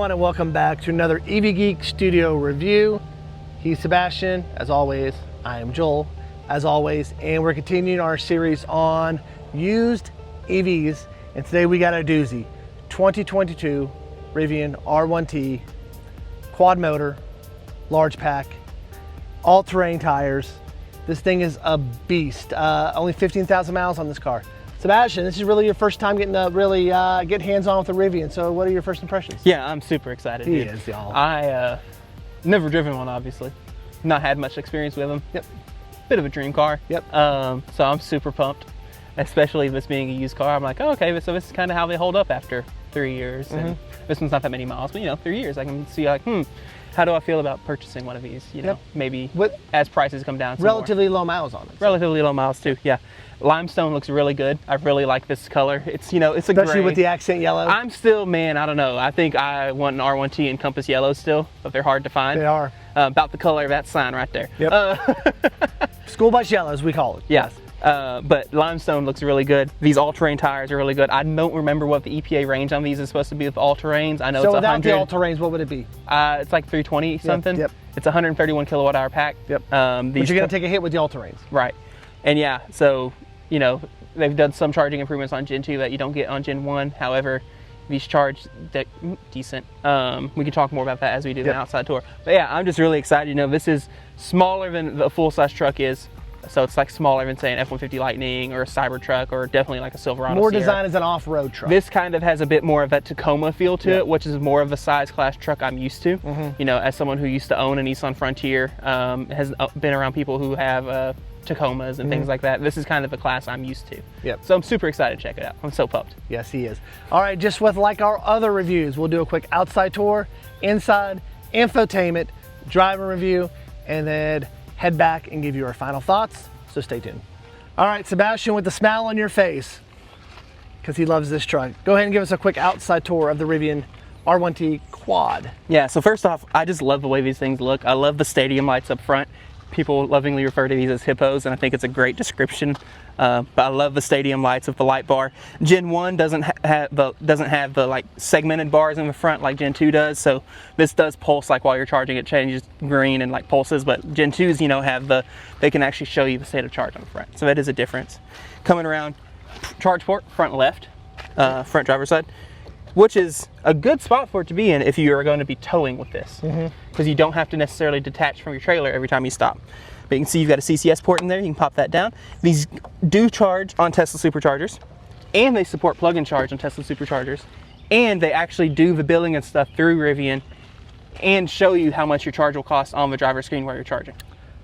everyone, and welcome back to another EV Geek Studio review. He's Sebastian, as always. I am Joel, as always, and we're continuing our series on used EVs. And today we got a doozy: 2022 Rivian R1T Quad motor, large pack, all-terrain tires. This thing is a beast. Only 15,000 miles on this car. Sebastian, this is really your first time getting to really get hands-on with the Rivian, so what are your first impressions? Yeah, I'm super excited. He is, y'all. I never driven one, obviously. Not had much experience with them. Yep. Bit of a dream car. Yep. So I'm super pumped, especially this being a used car. I'm like, oh, okay, so this is kind of how they hold up after 3 years. And this one's not that many miles, but you know, 3 years, I can see like, how do I feel about purchasing one of these? You know, maybe as prices come down some relatively low miles on it. So. Relatively low miles too, yeah. Limestone looks really good. I really like this color. It's, you know, it's a especially gray. with the accent yellow. I'm still, man, I don't know. I think I want an R1T in Compass yellow still, but they're hard to find. They are. About the color of that sign right there. Yep. School bus yellow, as we call it. Yes. But limestone looks really good. These all-terrain tires are really good. I don't remember what the EPA range on these is supposed to be with all-terrains. I know so it's 100. without the all-terrains, what would it be? It's like 320 something. Yep. It's 131 kilowatt hour pack. Yep. But you're gonna take a hit with the all-terrains. Right. And yeah, so, you know, they've done some charging improvements on Gen 2 that you don't get on Gen 1. However, these charge decent. We can talk more about that as we do the outside tour. But yeah, I'm just really excited. You know, this is smaller than the full-size truck is. So it's like smaller than, say, an F-150 Lightning or a Cybertruck or definitely like a Silverado More Sierra. designed as an off-road truck. This kind of has a bit more of that Tacoma feel to it, which is more of a size class truck I'm used to. You know, as someone who used to own a Nissan Frontier, has been around people who have Tacomas and things like that. This is kind of the class I'm used to. Yep. So I'm super excited to check it out. I'm so pumped. Yes, he is. All right, just with like our other reviews, we'll do a quick outside tour, inside, infotainment, driver review, and then head back and give you our final thoughts. So stay tuned. All right, Sebastian, with the smile on your face, because he loves this truck, go ahead and give us a quick outside tour of the Rivian R1T Quad. Yeah, so first off, I just love the way these things look. I love the stadium lights up front. People lovingly refer to these as hippos, and I think it's a great description. But I love the stadium lights with the light bar. Gen 1 doesn't have the like segmented bars in the front like Gen 2 does, so this does pulse like while you're charging. It changes green and like pulses, but Gen 2s, you know, they can actually show you the state of charge on the front, so that is a difference. Coming around, charge port, front left, front driver's side, which is a good spot for it to be in if you are going to be towing with this, because you don't have to necessarily detach from your trailer every time you stop. But you can see you've got a CCS port in there. You can pop that down. These do charge on Tesla superchargers, and they support plug-in charge on Tesla superchargers, and they actually do the billing and stuff through Rivian and show you how much your charge will cost on the driver's screen while you're charging.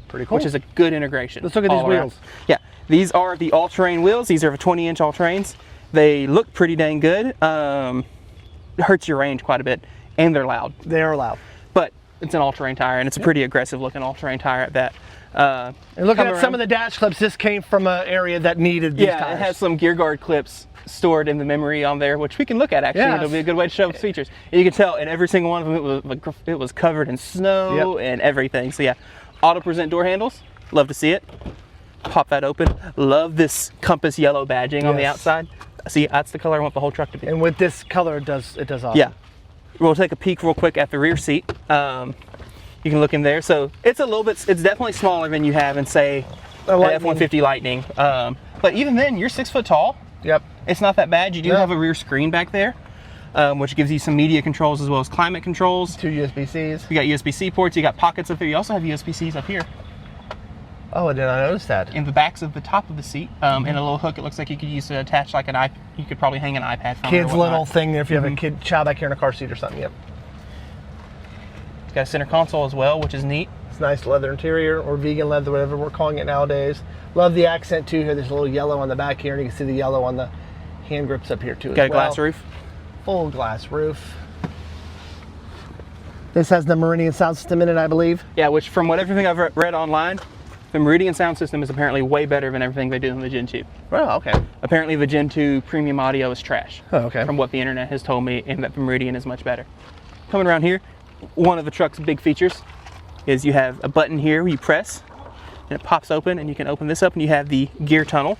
Pretty cool. Which is a good integration. Let's look at these wheels. Yeah, these are the all-terrain wheels. These are 20-inch all-terrains. They look pretty dang good. It hurts your range quite a bit, and they're loud. They are loud. But it's an all-terrain tire, and it's a pretty aggressive-looking all-terrain tire at that. And looking at some of the dash clips, this came from an area that needed these tires. Yeah, it has some gear guard clips stored in the memory on there, which we can look at actually. It'll be a good way to show features. And you can tell in every single one of them it was covered in snow and everything. So yeah, auto present door handles, love to see it. Pop that open. Love this Compass yellow badging on the outside. See, that's the color I want the whole truck to be. And with this color, it does awesome. Yeah. We'll take a peek real quick at the rear seat. You can look in there. So it's it's definitely smaller than you have in, say, an F-150 Lightning. But even then, you're 6 foot tall. Yep. It's not that bad. You do have a rear screen back there, which gives you some media controls as well as climate controls. 2 USB-Cs. You got USB-C ports. You got pockets up there. You also have USB-Cs up here. Oh, I did not notice that. In the backs of the top of the seat, and a little hook. It looks like you could use to attach like an iPad. You could probably hang an iPad from Kid's little thing if you have a child back here in a car seat or something. Yep. It's got a center console as well, which is neat. It's nice leather interior, or vegan leather, whatever we're calling it nowadays. Love the accent too here. There's a little yellow on the back here, and you can see the yellow on the hand grips up here too. Got a glass roof. Full glass roof. This has the Meridian sound system in it, I believe. Yeah, which from what everything I've read online, the Meridian sound system is apparently way better than everything they do in the Gen 2. Oh, okay. Apparently the Gen 2 premium audio is trash. Oh, okay. From what the internet has told me, and that the Meridian is much better. Coming around here, one of the truck's big features is you have a button here where you press, and it pops open, and you can open this up, and you have the gear tunnel.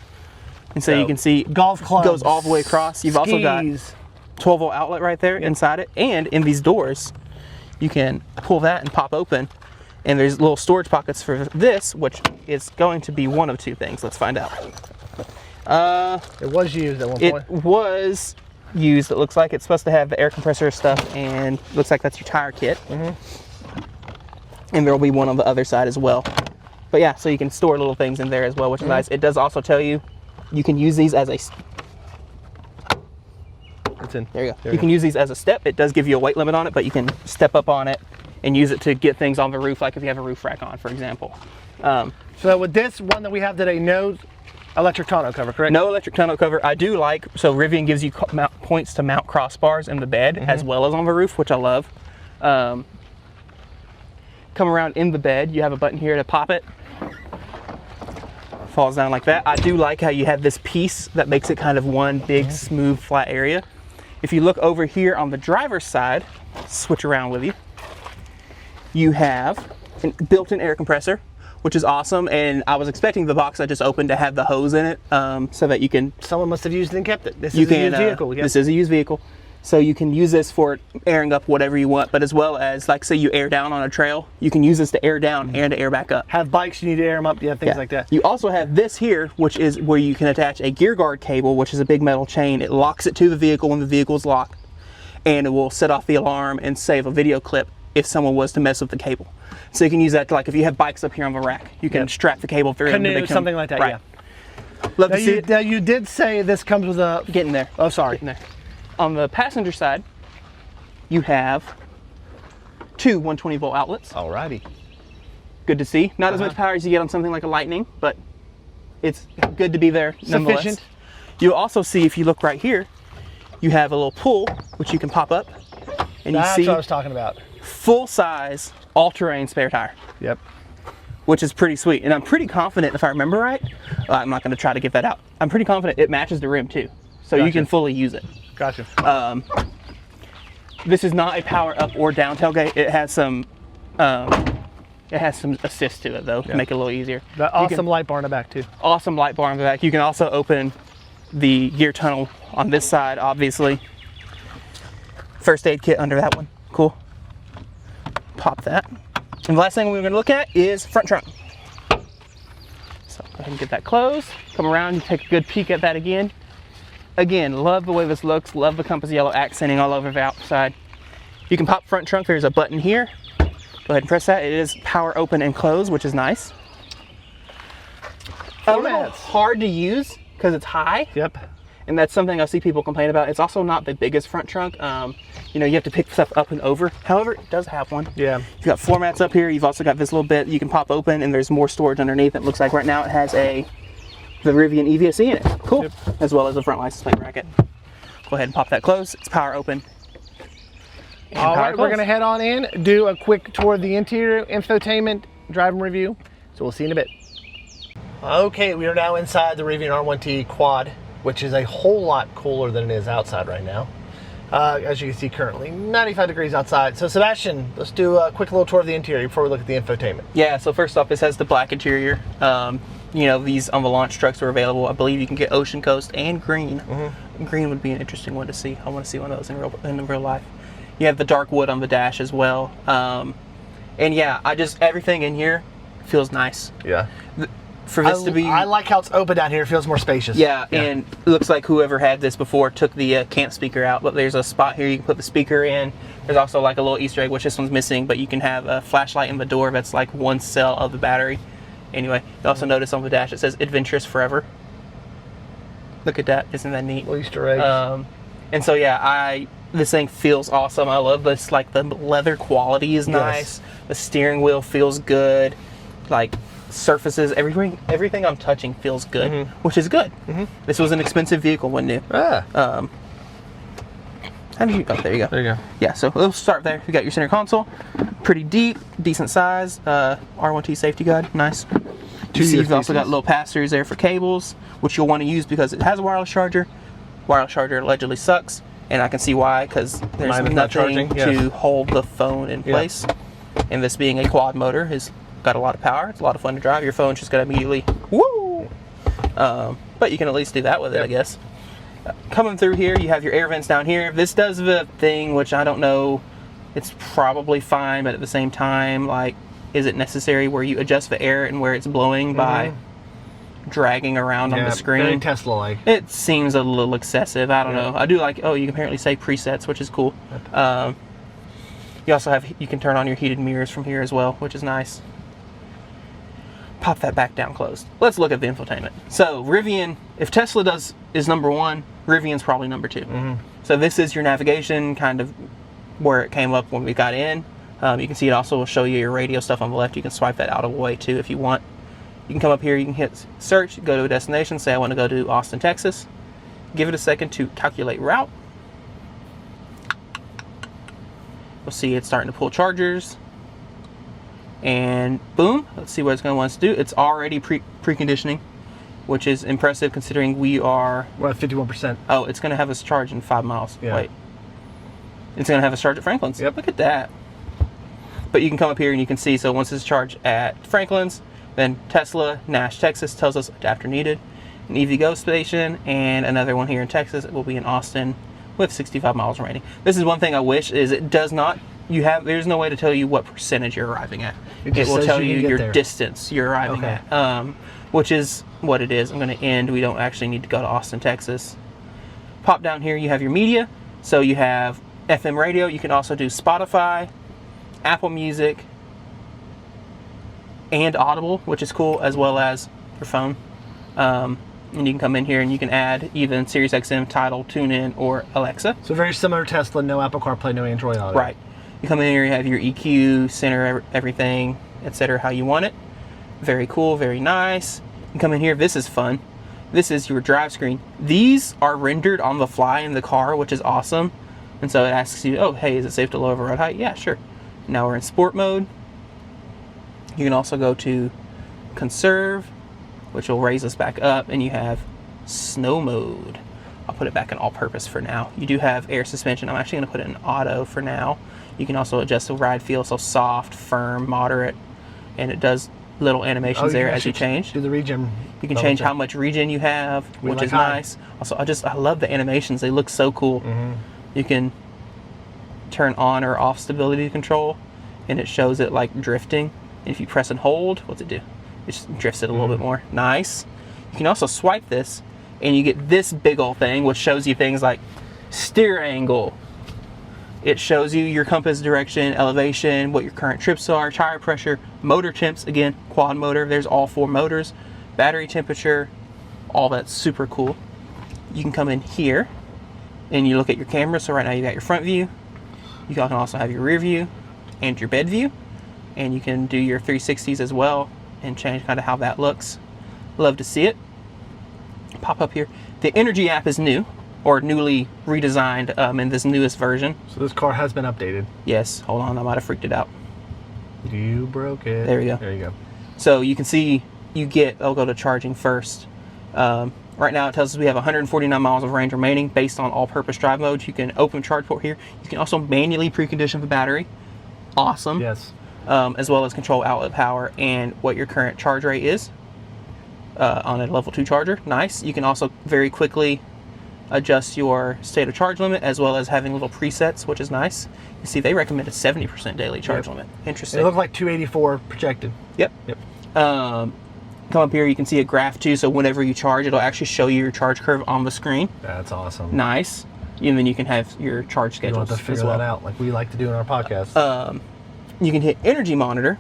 And so you can see golf clubs, goes all the way across. You've also got 12-volt outlet right there inside it, and in these doors, you can pull that and pop open, and there's little storage pockets for this, which is going to be one of two things. Let's find out. It was used at one point. It was used. It looks like it's supposed to have the air compressor stuff, and looks like that's your tire kit. And there will be one on the other side as well. But yeah, so you can store little things in there as well, which is nice. It does also tell you you can use these as a there you go. You can use these as a step. It does give you a weight limit on it, but you can step up on it and use it to get things on the roof, like if you have a roof rack on, for example. So with this one that we have today, no electric tonneau cover, correct? No electric tonneau cover. I do like, so Rivian gives you points to mount crossbars in the bed as well as on the roof, which I love. Come around in the bed, you have a button here to pop it. Falls down like that. I do like how you have this piece that makes it kind of one big smooth flat area. If you look over here on the driver's side, switch around with you, you have a built-in air compressor, which is awesome. And I was expecting the box I just opened to have the hose in it, so that you can... Someone must have used it and kept it. This is a used vehicle. This is a used vehicle. So you can use this for airing up whatever you want, but as well as, like, say you air down on a trail, you can use this to air down and to air back up. Have bikes, you need to air them up, things like that. You also have this here, which is where you can attach a gear guard cable, which is a big metal chain. It locks it to the vehicle when the vehicle is locked, and it will set off the alarm and save a video clip if someone was to mess with the cable. So you can use that to, like, if you have bikes up here on the rack, you can strap the cable through. Canoe, something like that, right. Love now to see it. Now you did say this comes with a... Getting there. Oh, sorry. Getting there. On the passenger side, you have two 120-volt outlets. Alrighty. Good to see. Not as much power as you get on something like a Lightning, but it's good to be there nonetheless. Sufficient. You'll also see, if you look right here, you have a little pull, which you can pop up, and That's you see what I was talking about. Full-size, all-terrain spare tire. Yep. Which is pretty sweet. And I'm pretty confident, if I remember right, I'm not going to try to get that out. I'm pretty confident it matches the rim too, so you can fully use it. Gotcha. This is not a power up or down tailgate. It has some assist to it though, to make it a little easier. That awesome light bar in the back too. Awesome light bar in the back. You can also open the gear tunnel on this side, obviously. First aid kit under that one. Cool. Pop that. And the last thing we're going to look at is front trunk. So go ahead and get that closed. Come around and take a good peek at that again. Again, love the way this looks. Love the compass yellow accenting all over the outside. You can pop front trunk. There's a button here. Go ahead and press that. It is power open and close, which is nice. A little hard to use because it's high. Yep. And that's something I see people complain about. It's also not the biggest front trunk. You know, you have to pick stuff up and over. However, it does have one. Yeah. You've got floor mats up here. You've also got this little bit you can pop open, and there's more storage underneath. It looks like right now it has the Rivian EVSE in it. Cool. Yep. As well as a front license plate bracket. Go ahead and pop that closed. It's power open. All right, we're gonna head on in, do a quick tour of the interior, infotainment, driving review. So we'll see you in a bit. Okay, we are now inside the Rivian R1T Quad, which is a whole lot cooler than it is outside right now. As you can see currently, 95 degrees outside. So Sebastian, let's do a quick little tour of the interior before we look at the infotainment. Yeah, so first off, this has the black interior. You know, these on the launch trucks are available. I believe you can get Ocean Coast and green. Green would be an interesting one to see. I want to see one of those in real life. You have the dark wood on the dash as well. And yeah, everything in here feels nice. Yeah. For this to be, I like how it's open down here. It feels more spacious. Yeah, and it looks like whoever had this before took the camp speaker out, but there's a spot here you can put the speaker in. There's also like a little Easter egg, which this one's missing, but you can have a flashlight in the door that's like one cell of the battery. Anyway, you also notice on the dash it says Adventurous Forever. Look at that, isn't that neat? Easter eggs. And so yeah, this thing feels awesome. I love this, like the leather quality is nice. The steering wheel feels good. Like surfaces, everything I'm touching feels good, which is good. This was an expensive vehicle when new. How did you go? There you go. There you go. Yeah, so we'll start there. You got your center console, pretty deep, decent size. R1T safety guide, nice. You've also got little pass-throughs there for cables, which you'll want to use because it has a wireless charger. Wireless charger allegedly sucks, and I can see why, because there's nothing to hold the phone in place. And this being a quad motor has got a lot of power. It's a lot of fun to drive. Your phone's just gonna immediately woo. But you can at least do that with it, I guess. Coming through here, you have your air vents down here. This does the thing, which I don't know, it's probably fine, but at the same time, like, is it necessary where you adjust the air and where it's blowing by dragging around on the screen? Very Tesla-like. It seems a little excessive. I don't know. I do like, oh, you can apparently say presets, which is cool. You also have, you can turn on your heated mirrors from here as well, which is nice. Pop that back down closed. Let's look at the infotainment. So Rivian, if Tesla is number one, Rivian's probably number two. So this is your navigation, kind of where it came up when we got in. You can see it also will show you your radio stuff on the left. You can swipe that out of the way too if you want. You can come up here, you can hit search, go to a destination, say I want to go to Austin, Texas. Give it a second to calculate route. You'll see it's starting to pull chargers. And boom, let's see what it's going to want us to do. It's already preconditioning, which is impressive considering we're at 51%. Oh, it's going to have us charge in 5 miles. Yeah. Wait. It's going to have us charge at Franklin's. Yep. Look at that. But you can come up here and you can see, so once it's charged at Franklin's, then Tesla, Nash, Texas tells us adapter needed. An EVgo station and another one here in Texas. It will be in Austin with 65 miles remaining. This is one thing I wish is it does not, there's no way to tell you what percentage you're arriving at. It will tell you your distance you're arriving at, which is what it is. I'm going to end. We don't actually need to go to Austin, Texas. Pop down here, you have your media. So you have FM radio. You can also do Spotify, Apple Music, and Audible, which is cool, as well as your phone. And you can come in here and you can add even Sirius XM, Tidal, TuneIn, or Alexa. So very similar to Tesla, no Apple CarPlay, no Android Auto. Right. You come in here, you have your EQ, center everything, etc. how you want it. Very cool, very nice. You come in here, this is fun. This is your drive screen. These are rendered on the fly in the car, which is awesome. And so it asks you, oh, hey, is it safe to lower road height? Yeah, sure. Now we're in sport mode. You can also go to conserve, which will raise us back up, and you have snow mode. I'll put it back in all-purpose for now. You do have air suspension. I'm actually going to put it in auto for now. You can also adjust the ride feel, so soft, firm, moderate, and it does little animations there as you change. Do the regen. You can change how much regen you have, which is nice. Also, I love the animations. They look so cool. You can turn on or off stability control, and it shows it like drifting. And if you press and hold, what's it do? It just drifts it a little bit more. Nice. You can also swipe this, and you get this big old thing, which shows you things like steer angle. It shows you your compass direction, elevation, what your current trips are, tire pressure, motor temps. Again, quad motor. There's all 4 motors. Battery temperature. All that's super cool. You can come in here, and you look at your camera. So right now you got your front view. You can also have your rear view and your bed view. And you can do your 360s as well and change kind of how that looks. Love to see it. Pop up here. The Energy app is new, or newly redesigned in this newest version. So this car has been updated. Yes. Hold on, I might have freaked it out. You broke it. There we go. There you go. So you can see I'll go to charging first. Right now it tells us we have 149 miles of range remaining based on all-purpose drive modes. You can open charge port here. You can also manually precondition the battery. Awesome. Yes. As well as control outlet power and what your current charge rate is on a level 2 charger. Nice. You can also very quickly adjust your state of charge limit, as well as having little presets, which is nice. You see they recommend a 70% daily charge limit. Interesting. It looks like 284 projected. Yep. Come up here, you can see a graph too, so whenever you charge, it'll actually show you your charge curve on the screen. That's awesome. Nice. And then you can have your charge schedules. You don't have to figure that out like we like to do in our podcast. You can hit energy monitor,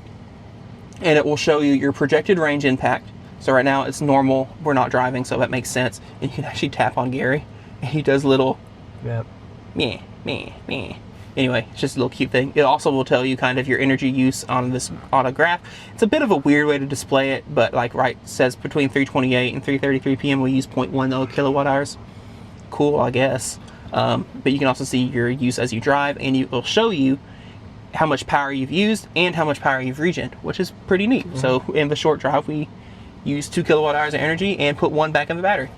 and it will show you your projected range impact. So right now it's normal, we're not driving, so that makes sense. And you can actually tap on Gary, and he does little meh. Anyway, it's just a little cute thing. It also will tell you kind of your energy use on this auto graph. It's a bit of a weird way to display it, but like says between 3:28 and 3:33 p.m. we use 0.10 kilowatt hours. Cool, I guess. But you can also see your use as you drive, and it will show you how much power you've used and how much power you've regened, which is pretty neat. So in the short drive, we use 2 kilowatt hours of energy and put 1 back in the battery.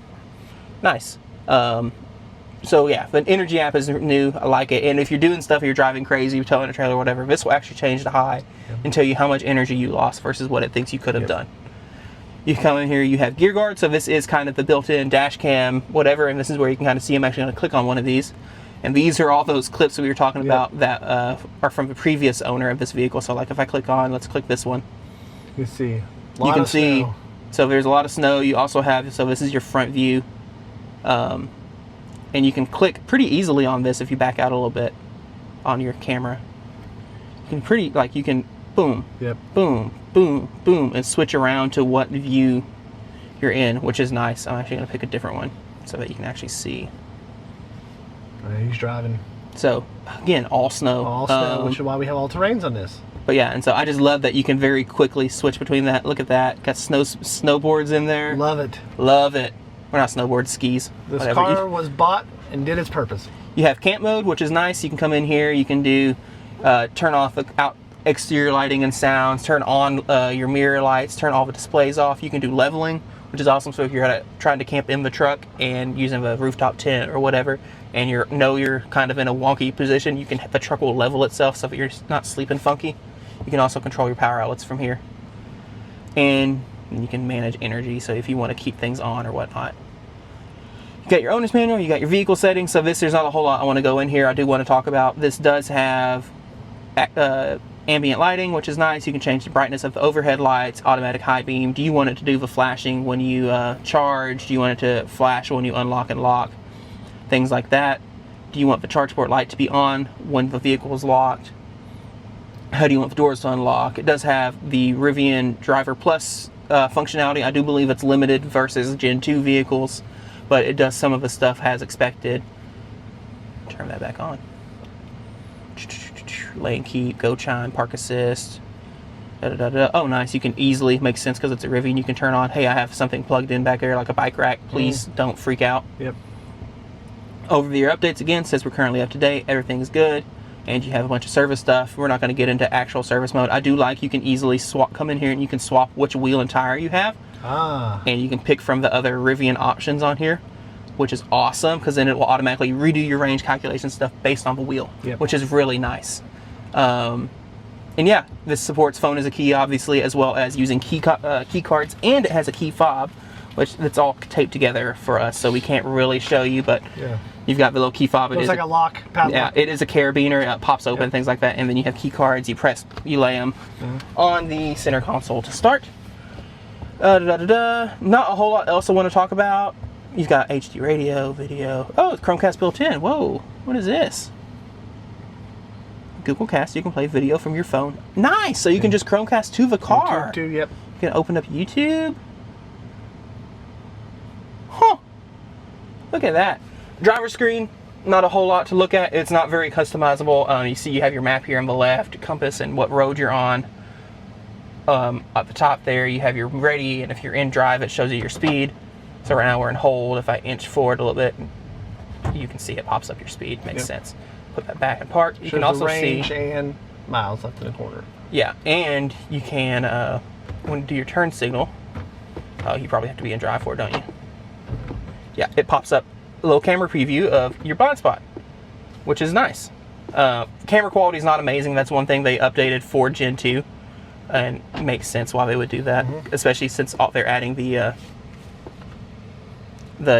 Nice. So yeah, the Energy app is new. I like it. And if you're doing stuff, you're driving crazy, you're towing a trailer or whatever, this will actually change the high and tell you how much energy you lost versus what it thinks you could have done. You come in here, you have gear guard, so this is kind of the built-in dash cam, whatever, and this is where you can kind of see. I'm actually going to click on one of these. And these are all those clips that we were talking about that are from the previous owner of this vehicle. So like if I click on, let's click this one. You can see. You can see, so there's a lot of snow. You also have, so this is your front view. And you can click pretty easily on this if you back out a little bit on your camera. You can you can boom, boom, boom, boom, and switch around to what view you're in, which is nice. I'm actually going to pick a different one so that you can actually see. He's driving. So again, all snow. All snow, which is why we have all terrains on this. But yeah, and so I just love that you can very quickly switch between that. Look at that. Got snowboards in there. Love it. Love it. We're not snowboards, skis. This car was bought and did its purpose. You have camp mode, which is nice. You can come in here. You can do turn off exterior lighting and sounds, turn on your mirror lights, turn all the displays off. You can do leveling, which is awesome. So if you're trying to camp in the truck and using a rooftop tent or whatever, and you're kind of in a wonky position, the truck will level itself so that you're not sleeping funky. You can also control your power outlets from here, and you can manage energy. So if you want to keep things on or whatnot, you got your owner's manual. You got your vehicle settings. So there's not a whole lot I want to go in here. I do want to talk about this. Does have ambient lighting, which is nice. You can change the brightness of the overhead lights, automatic high beam. Do you want it to do the flashing when you charge? Do you want it to flash when you unlock and lock? Things like that. Do you want the charge port light to be on when the vehicle is locked? How do you want the doors to unlock? It does have the Rivian Driver Plus functionality. I do believe it's limited versus Gen 2 vehicles, but it does some of the stuff as expected. Turn that back on. Lane keep, go chime, park assist. Oh, nice. You can easily, makes sense because it's a Rivian, you can turn on, hey, I have something plugged in back there like a bike rack. Please don't freak out. Yep. Over-the-air updates again, says we're currently up to date, everything's good, and you have a bunch of service stuff. We're not going to get into actual service mode. I do like you can easily come in here and you can swap which wheel and tire you have. And you can pick from the other Rivian options on here, which is awesome because then it will automatically redo your range calculation stuff based on the wheel, which is really nice. And yeah, this supports phone as a key, obviously, as well as using key cards, and it has a key fob, which that's all taped together for us, so we can't really show you, but you've got the little key fob. Looks like a lock padlock. Yeah, it is a carabiner. It pops open, things like that, and then you have key cards. You lay them on the center console to start. Not a whole lot else I want to talk about. You've got HD radio, video. Oh, it's Chromecast built in. Whoa, what is this? Google Cast, you can play video from your phone. Nice! So you can just Chromecast to the car. YouTube too, yep. You can open up YouTube. Huh. Look at that. Driver screen, not a whole lot to look at. It's not very customizable. You see you have your map here on the left, compass, and what road you're on. At the top there, you have your ready, and if you're in drive, it shows you your speed. So right now we're in hold. If I inch forward a little bit, you can see it pops up your speed. Makes sense. Put that back in park. You can also range see and miles left in the corner. Yeah, and you can when you do your turn signal. Oh, you probably have to be in drive for it, don't you? Yeah, it pops up a little camera preview of your blind spot, which is nice. Camera quality is not amazing. That's one thing they updated for Gen 2, and it makes sense why they would do that, especially since they're adding the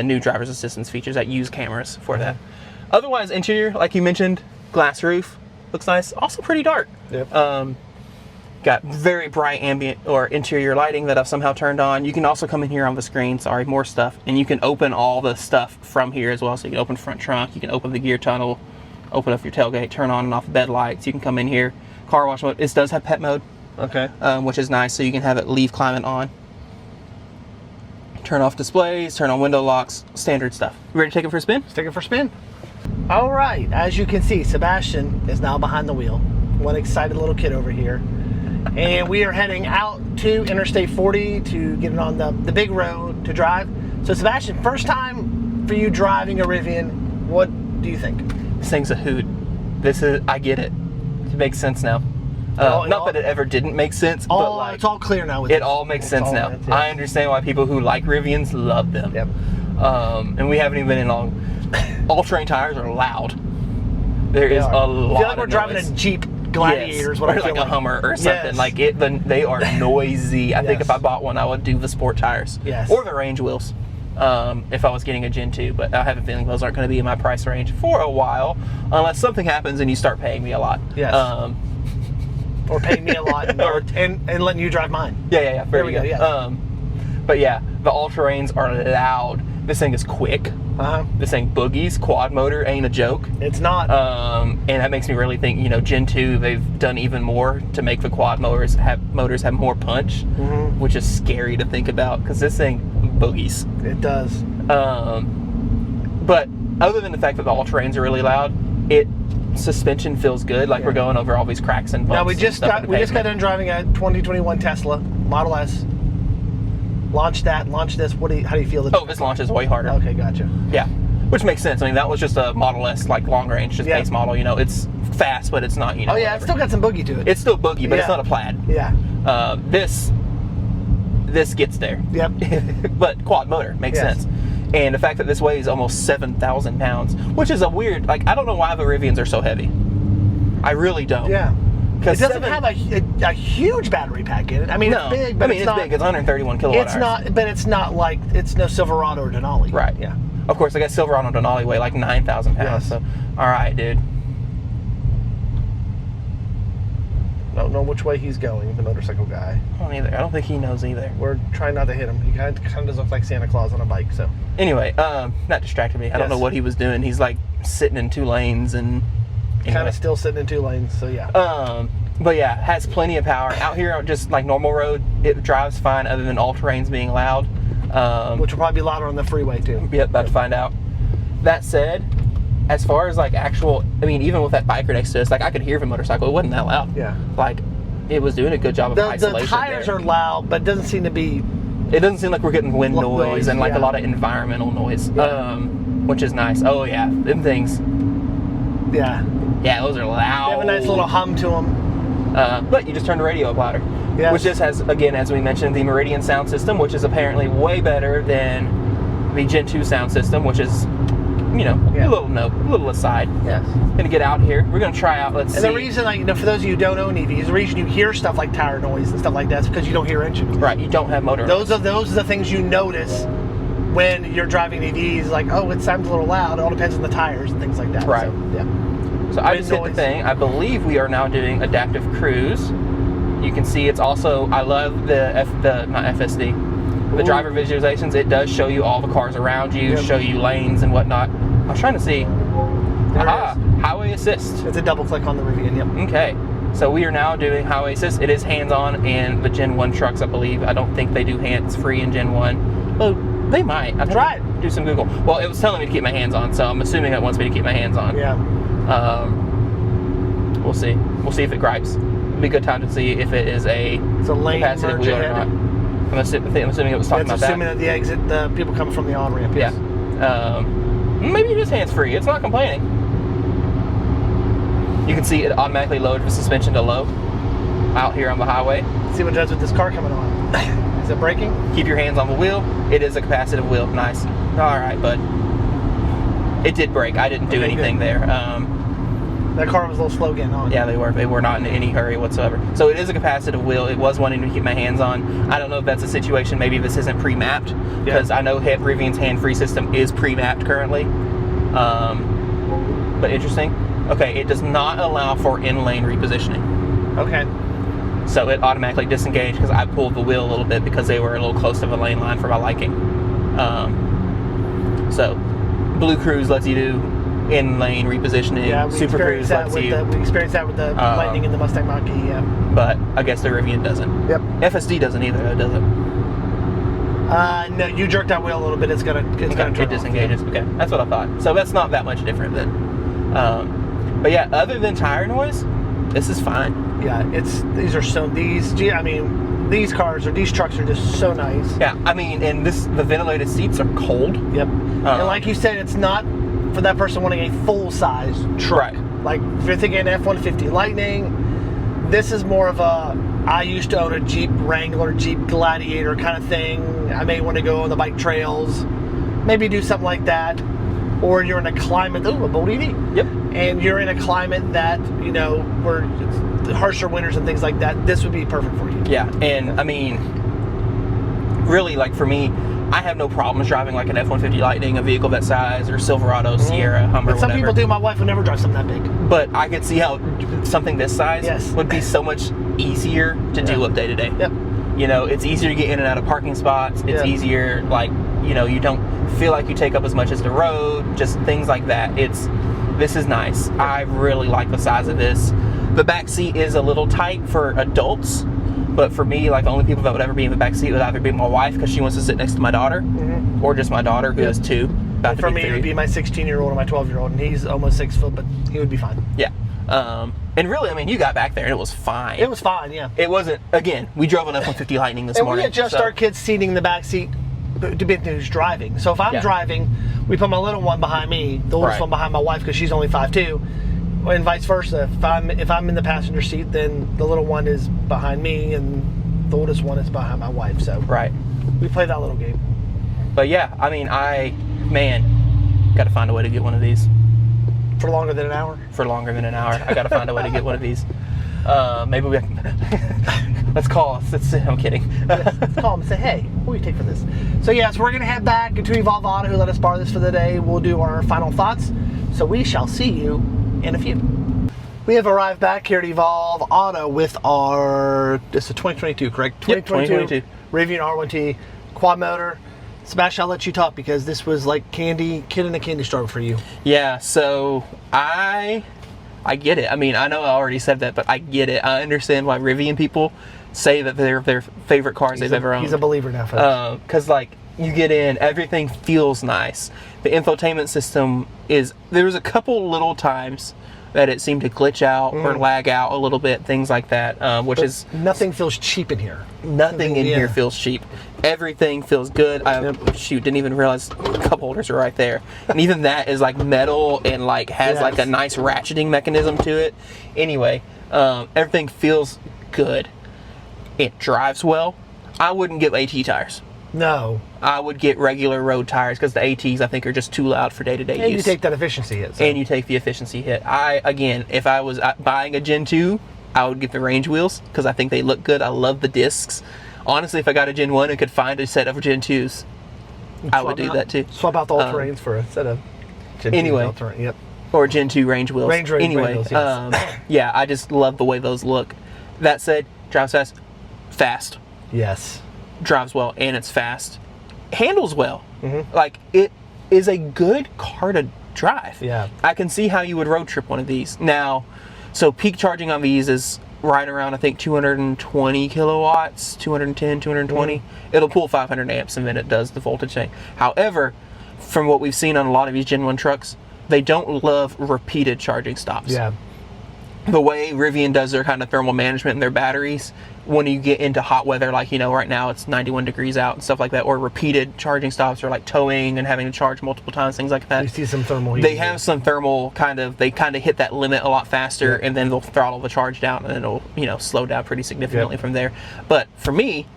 new driver's assistance features that use cameras for that. Otherwise, interior, like you mentioned, glass roof, looks nice. Also pretty dark. Yep. Got very bright ambient or interior lighting that I've somehow turned on. You can also come in here on the screen, sorry, more stuff, and you can open all the stuff from here as well. So you can open front trunk, you can open the gear tunnel, open up your tailgate, turn on and off the bed lights. You can come in here, car wash mode. It does have pet mode, which is nice, so you can have it leave climate on. Turn off displays, turn on window locks, standard stuff. You ready to take it for a spin? Let's take it for a spin. All right, as you can see, Sebastian is now behind the wheel. One excited little kid over here. And we are heading out to Interstate 40 to get it on the big road to drive. So Sebastian, first time for you driving a Rivian, what do you think? This thing's a hoot. I get it. It makes sense now. Not that it ever didn't make sense, but like, it's all clear now. It all makes sense now. I understand why people who like Rivians love them. Yep. And we haven't even been in long. All-terrain tires are loud. There is a lot of I feel like we're driving noise. a Jeep Gladiators, what or I feel like a like. Hummer or something. Yes. Like they are noisy. I think Yes. if I bought one, I would do the sport tires. Yes. Or the range wheels. If I was getting a Gen 2, but I have a feeling those aren't going to be in my price range for a while, unless something happens and you start paying me a lot. Yes. Or paying me a lot and letting you drive mine. Yeah. There we go. Yeah. But yeah, the all-terrains are loud. This thing is quick. This thing boogies. Quad motor ain't a joke. It's not. And that makes me really think, Gen 2, they've done even more to make the quad motors have more punch, which is scary to think about because this thing boogies. It does. But other than the fact that the all-terrains are really loud, suspension feels good. Like we're going over all these cracks and bumps. Now we just got done driving a 2021 Tesla Model S. Launch this. How do you feel? This launches way harder. Okay, gotcha. Yeah, which makes sense. I mean, that was just a Model S, like long range, just base model. It's fast, but it's not. Oh yeah, whatever. It's still got some boogie to it. It's still boogie, but it's not a plaid. Yeah. This gets there. Yep. But quad motor makes sense. And the fact that this weighs almost 7,000 pounds, which is a weird. Like I don't know why the Rivians are so heavy. I really don't. Yeah. It doesn't 7 have a huge battery pack in it. I mean, no. it's big, but it's big. It's 131 kilowatt hours. But it's not like it's no Silverado or Denali. Right. Yeah. Of course, I guess Silverado and Denali weigh like 9,000 pounds. Yes. So, all right, dude. Don't know which way he's going, the motorcycle guy. I don't either. I don't think he knows either. We're trying not to hit him. He kind of does look like Santa Claus on a bike. So anyway, that distracted me. I don't know what he was doing. He's like sitting in 2 lanes and kind of still sitting in 2 lanes. So yeah. But yeah, has plenty of power. Out here on just like normal road, it drives fine other than all terrains being loud. Which will probably be louder on the freeway too. Yep, about to find out. That said, as far as like even with that biker next to us, like I could hear the motorcycle. It wasn't that loud. Yeah. Like it was doing a good job of isolation. The tires are loud, but it doesn't seem to be. It doesn't seem like we're getting wind noise and like yeah. a lot of environmental noise, which is nice. Oh yeah, them things. Yeah. Yeah, those are loud. They have a nice little hum to them. But you just turn the radio up louder. Yes. Which just has, again, as we mentioned, the Meridian sound system, which is apparently way better than the Gen 2 sound system, which is, a little aside. Yes. Gonna get out here. We're gonna try out. Let's see. And the reason, for those of you who don't own EVs, the reason you hear stuff like tire noise and stuff like that is because you don't hear engine noise. Right. You don't have motor noise. noise. Those are the things you notice when you're driving EVs. Like, oh, it sounds a little loud. It all depends on the tires and things like that. Right. So, yeah. So I just hit the thing. I believe we are now doing adaptive cruise. You can see it's also. I love not FSD. The driver visualizations. It does show you all the cars around you, show you lanes and whatnot. I was trying to see. Aha! Highway assist. It's a double click on the Rivian. Yep. Okay. So we are now doing highway assist. It is hands-on in the Gen 1 trucks, I believe. I don't think they do hands-free in Gen 1. Oh, they might. I've tried. Do some Google. Well, it was telling me to keep my hands on, so I'm assuming it wants me to keep my hands on. Yeah. We'll see. We'll see if it gripes. It'll be a good time to see if it is a capacitive wheel or not. I'm assuming it was talking about that. Assuming at the exit, the people coming from the on-ramp. Yes. Yeah. Maybe it is hands-free. It's not complaining. You can see it automatically lowered the suspension to low out here on the highway. Let's see what it does with this car coming on. Is it braking? Keep your hands on the wheel. It is a capacitive wheel. Nice. All right, bud. It did brake. I didn't do anything there. That car was a little slow getting on. Yeah, they were. They were not in any hurry whatsoever. So it is a capacitive wheel. It was wanting to keep my hands on. I don't know if that's a situation. Maybe this isn't pre-mapped because I know Rivian's hand-free system is pre-mapped currently. But interesting. Okay, it does not allow for in-lane repositioning. Okay. So it automatically disengaged because I pulled the wheel a little bit because they were a little close to the lane line for my liking. So Blue Cruise lets you do in-lane repositioning. Yeah, we Super Cruise lets you. We experienced that with the Lightning and the Mustang Mach-E. Yeah. But I guess the Rivian doesn't. Yep. FSD doesn't either, though, does it? No, you jerk that wheel a little bit. It's gonna turn it disengages. off. Okay, that's what I thought. So that's not that much different then. But yeah, other than tire noise, this is fine. Yeah, these cars or these trucks are just so nice. Yeah, I mean, and the ventilated seats are cold. Yep. And like you said, it's not for that person wanting a full-size truck. Right. Like if you're thinking F-150 Lightning, this is more of I used to own a Jeep Wrangler, Jeep Gladiator kind of thing. I may want to go on the bike trails, maybe do something like that. or you're in a climate, a bold EV. Yep. And you're in a climate that, where it's harsher winters and things like that, this would be perfect for you. Yeah, and I mean, really, like for me, I have no problems driving like an F-150 Lightning, a vehicle that size, or Silverado, Sierra, Hummer, But some whatever. people do. My wife would never drive something that big. But I could see how something this size Yes. would be so much easier to deal with day to day. Yep. It's easier to get in and out of parking spots. It's easier, like, you don't feel like you take up as much as the road, just things like that. This is nice. I really like the size of this. The back seat is a little tight for adults, but for me, like, the only people that would ever be in the back seat would either be my wife, because she wants to sit next to my daughter, or just my daughter, who has 2. And for me, it would be my 16-year-old or my 12-year-old, and he's almost 6 foot, but he would be fine. Yeah. And really, I mean, you got back there and it was fine. It was fine, yeah. It wasn't, again, we drove an F-150 Lightning this morning. And we adjust our kids' seating in the back seat depending on who's driving. So if I'm driving, we put my little one behind me, the oldest one behind my wife, because she's only 5'2", and vice versa. If I'm in the passenger seat, then the little one is behind me, and the oldest one is behind my wife. So we play that little game. But yeah, I mean, got to find a way to get one of these. For longer than an hour? For longer than an hour. I got to find a way to get one of these. Maybe we let's call us. I'm kidding. Let's call them and say, hey, what do you take for this? So yes, we're going to head back to Evolve Auto, who let us borrow this for the day. We'll do our final thoughts. So we shall see you in a few. We have arrived back here at Evolve Auto with this is a 2022, correct? 2022 Rivian R1T Quad motor. Sebastian, I'll let you talk, because this was like kid in a candy store for you. Yeah, so I get it. I mean, I know I already said that, but I get it. I understand why Rivian people say that they're their favorite cars they've ever owned. He's a believer now, folks. Because, like, you get in, everything feels nice. The infotainment system there was a couple little times that it seemed to glitch out or lag out a little bit, things like that, nothing feels cheap in here. Nothing in here feels cheap. Everything feels good. Didn't even realize cup holders are right there. And even that is like metal and like has like a nice ratcheting mechanism to it. Anyway, everything feels good. It drives well. I wouldn't get AT tires. No. I would get regular road tires, because the ATs, I think, are just too loud for day-to-day use. And you take that efficiency hit. So. And you take the efficiency hit. Again, if I was buying a Gen 2, I would get the range wheels, because I think they look good. I love the discs. Honestly, if I got a Gen 1 and could find a set of Gen 2s, I would do that too. Swap out the all-terrains for a set of Gen 2 all-terrain. Yep. Or Gen 2 range wheels. Range wheels, yes. Yeah, I just love the way those look. That said, drives fast. Yes. Drives well, and it's fast. Handles well. Like, it is a good car to drive. Yeah. I can see how you would road trip one of these. Now, so peak charging on these is right around, I think, 220 kilowatts, 210, 220. It'll pull 500 amps, and then it does the voltage thing. However, from what we've seen on a lot of these Gen 1 trucks, they don't love repeated charging stops. Yeah. The way Rivian does their kind of thermal management in their batteries, when you get into hot weather, like, right now it's 91 degrees out and stuff like that, or repeated charging stops, or like towing and having to charge multiple times, things like that. You see some thermal heat. They have some thermal they kind of hit that limit a lot faster, and then they'll throttle the charge down, and then it'll, slow down pretty significantly from there. But for me,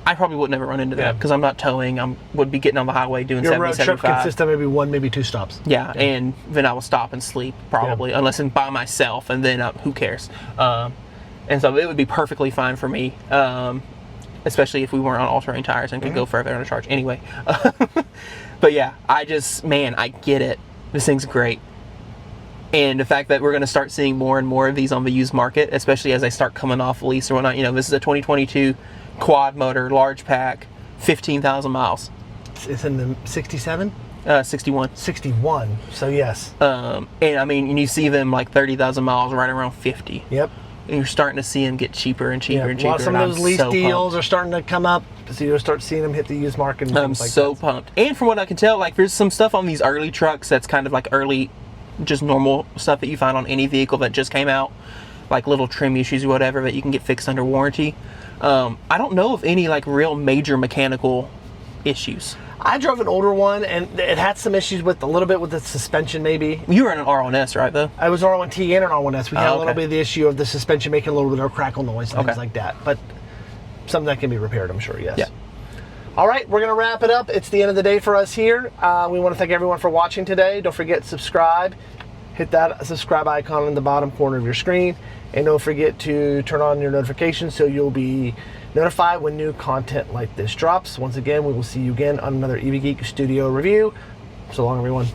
I probably would never run into that, because I'm not towing. I would be getting on the highway doing 70, Your road 75. trip consists of maybe 1, maybe 2 stops. Yeah, and then I will stop and sleep, probably, unless I'm by myself, and then who cares? And so it would be perfectly fine for me, especially if we weren't on all-terrain tires and could go further on a charge. Anyway, but yeah, I get it. This thing's great. And the fact that we're going to start seeing more and more of these on the used market, especially as they start coming off lease or whatnot. This is a 2022 quad motor, large pack, 15,000 miles. It's in the 67? 61. 61, so yes. And I mean, you see them like 30,000 miles right around 50. Yep. And you're starting to see them get cheaper and cheaper and cheaper. While some of those lease deals are starting to come up, so you'll start seeing them hit the used market and things like that. I'm so pumped. And from what I can tell, like, there's some stuff on these early trucks that's kind of like early, just normal stuff that you find on any vehicle that just came out, like little trim issues or whatever that you can get fixed under warranty. I don't know of any like real major mechanical issues. I drove an older one, and it had some issues with a little bit with the suspension, maybe. You were in an R1S, right, though? I was R1T and an R1S. We had a little bit of the issue of the suspension making a little bit of crackle noise and things like that. But something that can be repaired, I'm sure, yes. Yeah. All right, we're gonna wrap it up. It's the end of the day for us here. We wanna thank everyone for watching today. Don't forget to subscribe. Hit that subscribe icon in the bottom corner of your screen. And don't forget to turn on your notifications so you'll be notified when new content like this drops. Once again, we will see you again on another EV Geek Studio review. So long, everyone.